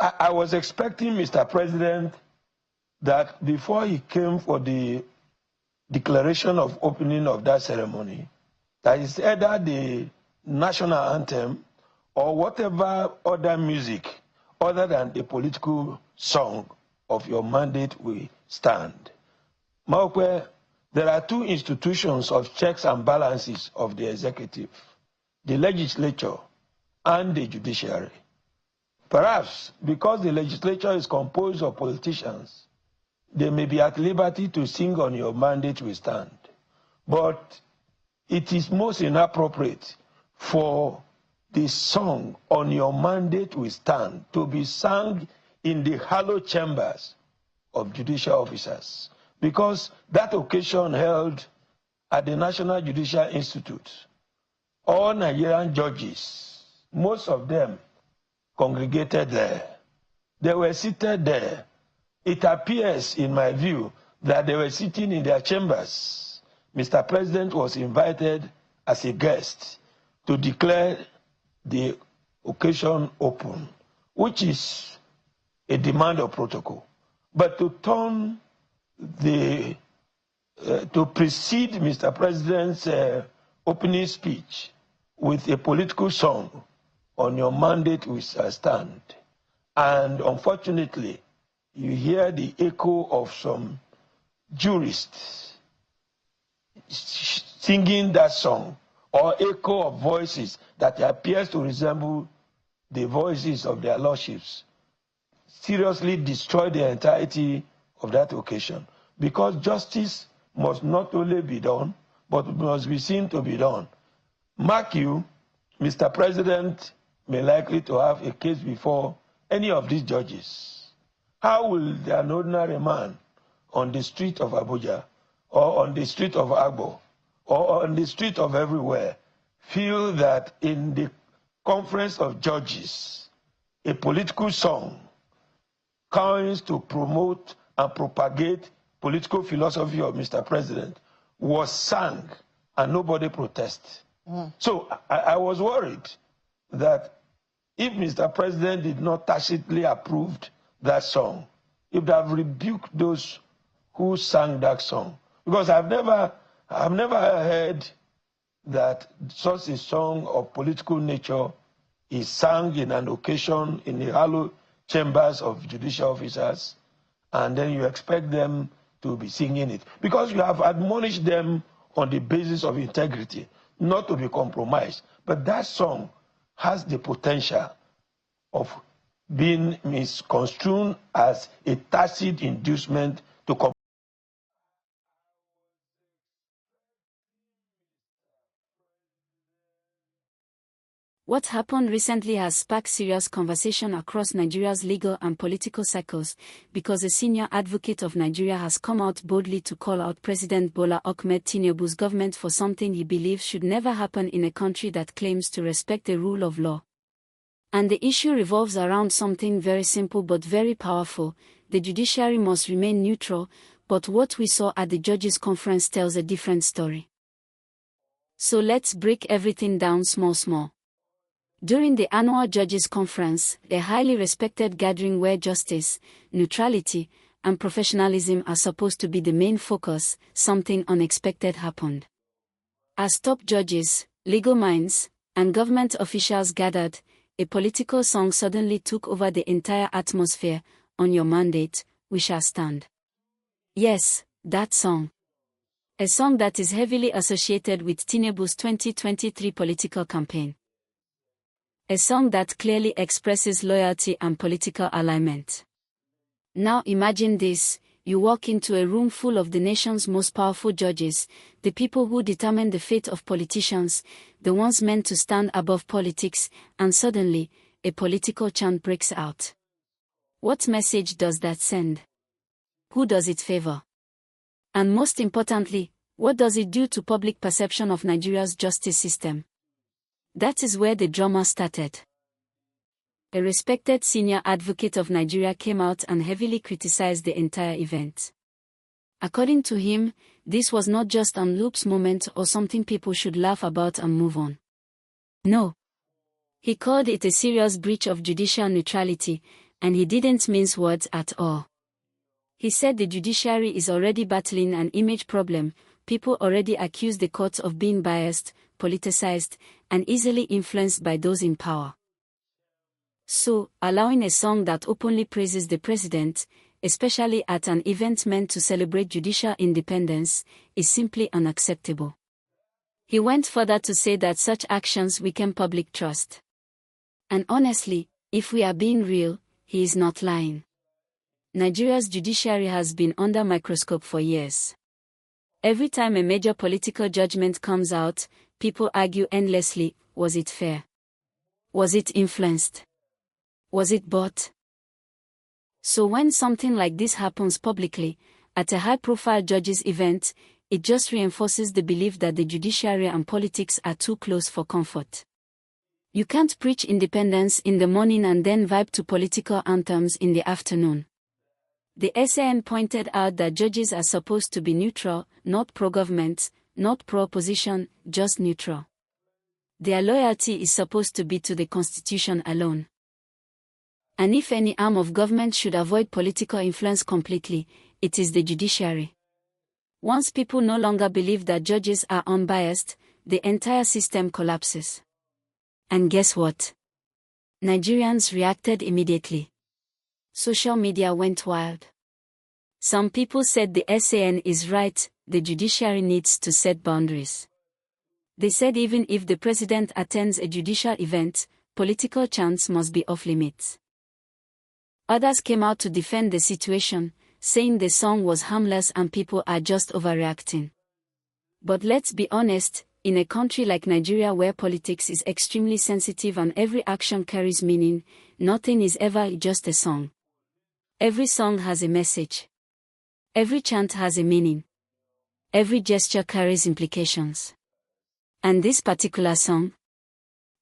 I was expecting, Mr. President, that before he came for the declaration of opening of that ceremony, that is either the national anthem or whatever other music other than the political song of your mandate will stand. Maokwe, there are two institutions of checks and balances of the executive, the legislature and the judiciary. Perhaps because the legislature is composed of politicians, they may be at liberty to sing on your mandate will stand. But it is most inappropriate for the song on your mandate will stand to be sung in the hallowed chambers of judicial officers, because that occasion held at the National Judicial Institute, all Nigerian judges, most of them congregated there. They were seated there. It appears, in my view, that they were sitting in their chambers. Mr. President was invited as a guest to declare the occasion open, which is a demand of protocol. But to turn to precede Mr. President's opening speech with a political song on your mandate will stand. And unfortunately, you hear the echo of some jurists singing that song, or echo of voices that appears to resemble the voices of their lordships, seriously destroy the entirety of that occasion. Because justice must not only be done, but must be seen to be done. Mark you, Mr. President may likely to have a case before any of these judges. How will an ordinary man on the street of Abuja, or on the street of Agbo, or on the street of everywhere, feel that in the conference of judges, a political song coins to promote and propagate political philosophy of Mr. President was sung and nobody protests? So I was worried that if Mr. President did not tacitly approve that song, he would have rebuked those who sang that song. Because I've never heard that such a song of political nature is sung in an occasion in the hallowed chambers of judicial officers, and then you expect them to be singing it. Because you have admonished them on the basis of integrity, not to be compromised. But that song has the potential of being misconstrued as a tacit inducement to compromise. What happened recently has sparked serious conversation across Nigeria's legal and political circles, because a senior advocate of Nigeria has come out boldly to call out President Bola Ahmed Tinubu's government for something he believes should never happen in a country that claims to respect the rule of law. And the issue revolves around something very simple but very powerful: the judiciary must remain neutral, but what we saw at the judges' conference tells a different story. So let's break everything down small. During the annual Judges' Conference, a highly respected gathering where justice, neutrality, and professionalism are supposed to be the main focus, something unexpected happened. As top judges, legal minds, and government officials gathered, a political song suddenly took over the entire atmosphere. On your mandate, we shall stand. Yes, that song. A song that is heavily associated with Tinubu's 2023 political campaign. A song that clearly expresses loyalty and political alignment. Now imagine this: you walk into a room full of the nation's most powerful judges, the people who determine the fate of politicians, the ones meant to stand above politics, and suddenly, a political chant breaks out. What message does that send? Who does it favor? And most importantly, what does it do to public perception of Nigeria's justice system? That is where the drama started. A respected senior advocate of Nigeria came out and heavily criticized the entire event. According to him, this was not just an oops moment or something people should laugh about and move on. No. He called it a serious breach of judicial neutrality, And he didn't mince words at all. He said the judiciary is already battling an image problem. People already accuse the courts of being biased, politicized, and easily influenced by those in power. So, allowing a song that openly praises the president, especially at an event meant to celebrate judicial independence, is simply unacceptable. He went further to say that such actions weaken public trust. And honestly, if we are being real, he is not lying. Nigeria's judiciary has been under microscope for years. Every time a major political judgment comes out, people argue endlessly, was it fair? Was it influenced? Was it bought? So when something like this happens publicly, at a high-profile judges' event, it just reinforces the belief that the judiciary and politics are too close for comfort. You can't preach independence in the morning and then vibe to political anthems in the afternoon. The SAN pointed out that judges are supposed to be neutral, not pro-government, not pro-opposition, just neutral. Their loyalty is supposed to be to the Constitution alone. And if any arm of government should avoid political influence completely, it is the judiciary. Once people no longer believe that judges are unbiased, the entire system collapses. And guess what? Nigerians reacted immediately. Social media went wild. Some people said the SAN is right, the judiciary needs to set boundaries. They said even if the president attends a judicial event, political chants must be off limits. Others came out to defend the situation, saying the song was harmless and people are just overreacting. But let's be honest, in a country like Nigeria where politics is extremely sensitive and every action carries meaning, nothing is ever just a song. Every song has a message. Every chant has a meaning. Every gesture carries implications. And this particular song?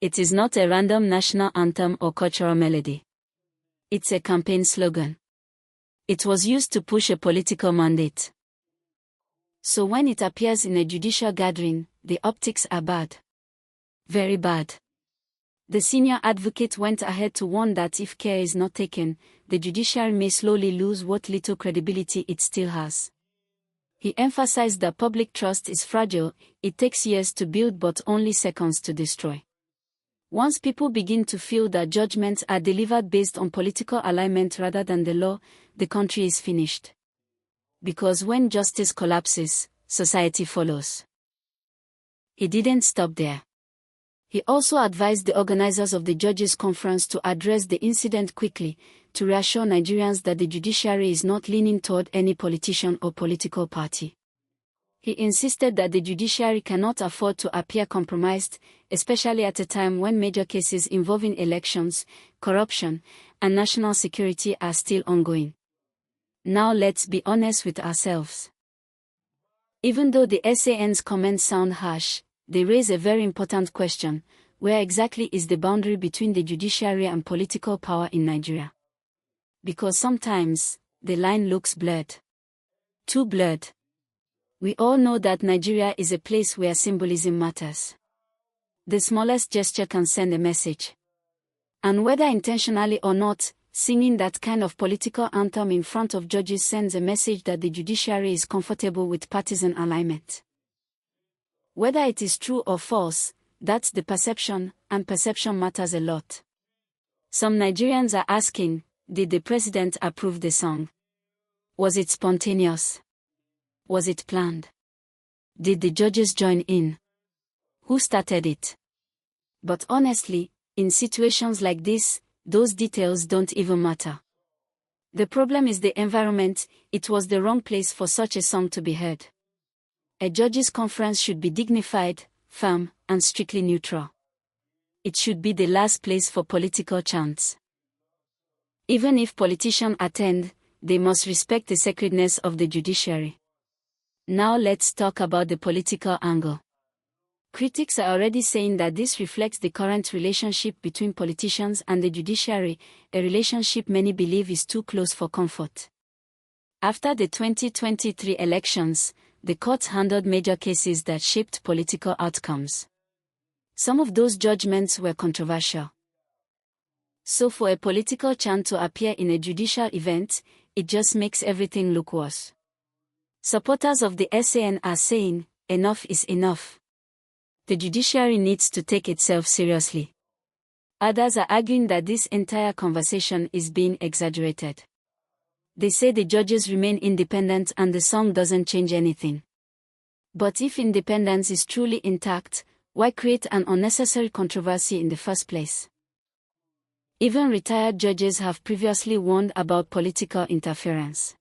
It is not a random national anthem or cultural melody. It's a campaign slogan. It was used to push a political mandate. So when it appears in a judicial gathering, the optics are bad. Very bad. The senior advocate went ahead to warn that if care is not taken, the judiciary may slowly lose what little credibility it still has. He emphasized that public trust is fragile, it takes years to build but only seconds to destroy. Once people begin to feel that judgments are delivered based on political alignment rather than the law, the country is finished. Because when justice collapses, society follows. He didn't stop there. He also advised the organizers of the judges' conference to address the incident quickly, to reassure Nigerians that the judiciary is not leaning toward any politician or political party. He insisted that the judiciary cannot afford to appear compromised, especially at a time when major cases involving elections, corruption, and national security are still ongoing. Now let's be honest with ourselves. Even though the SAN's comments sound harsh, they raise a very important question: where exactly is the boundary between the judiciary and political power in Nigeria? Because sometimes, the line looks blurred. Too blurred. We all know that Nigeria is a place where symbolism matters. The smallest gesture can send a message. And whether intentionally or not, singing that kind of political anthem in front of judges sends a message that the judiciary is comfortable with partisan alignment. Whether it is true or false, that's the perception, and perception matters a lot. Some Nigerians are asking, did the president approve the song? Was it spontaneous? Was it planned? Did the judges join in? Who started it? But honestly, in situations like this, those details don't even matter. The problem is the environment. It was the wrong place for such a song to be heard. A judges' conference should be dignified, firm, and strictly neutral. It should be the last place for political chants. Even if politicians attend, they must respect the sacredness of the judiciary. Now let's talk about the political angle. Critics are already saying that this reflects the current relationship between politicians and the judiciary, a relationship many believe is too close for comfort. After the 2023 elections, the courts handled major cases that shaped political outcomes. Some of those judgments were controversial. So for a political chant to appear in a judicial event, it just makes everything look worse. Supporters of the SAN are saying, enough is enough. The judiciary needs to take itself seriously. Others are arguing that this entire conversation is being exaggerated. They say the judges remain independent and the song doesn't change anything. But if independence is truly intact, why create an unnecessary controversy in the first place? Even retired judges have previously warned about political interference.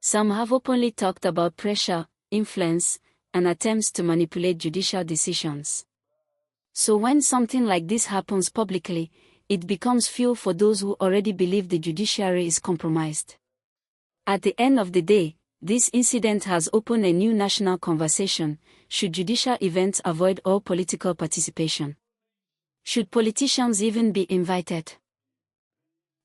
Some have openly talked about pressure, influence, and attempts to manipulate judicial decisions. So when something like this happens publicly, it becomes fuel for those who already believe the judiciary is compromised. At the end of the day, this incident has opened a new national conversation: should judicial events avoid all political participation? Should politicians even be invited?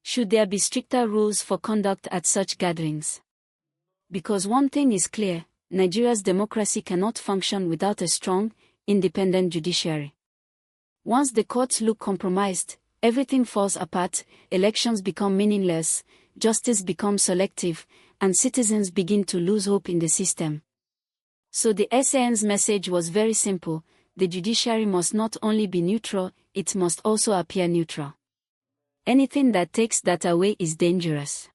Should there be stricter rules for conduct at such gatherings? Because one thing is clear, Nigeria's democracy cannot function without a strong, independent judiciary. Once the courts look compromised, everything falls apart, elections become meaningless, justice becomes selective, and citizens begin to lose hope in the system. So the SAN's message was very simple: the judiciary must not only be neutral, it must also appear neutral. Anything that takes that away is dangerous.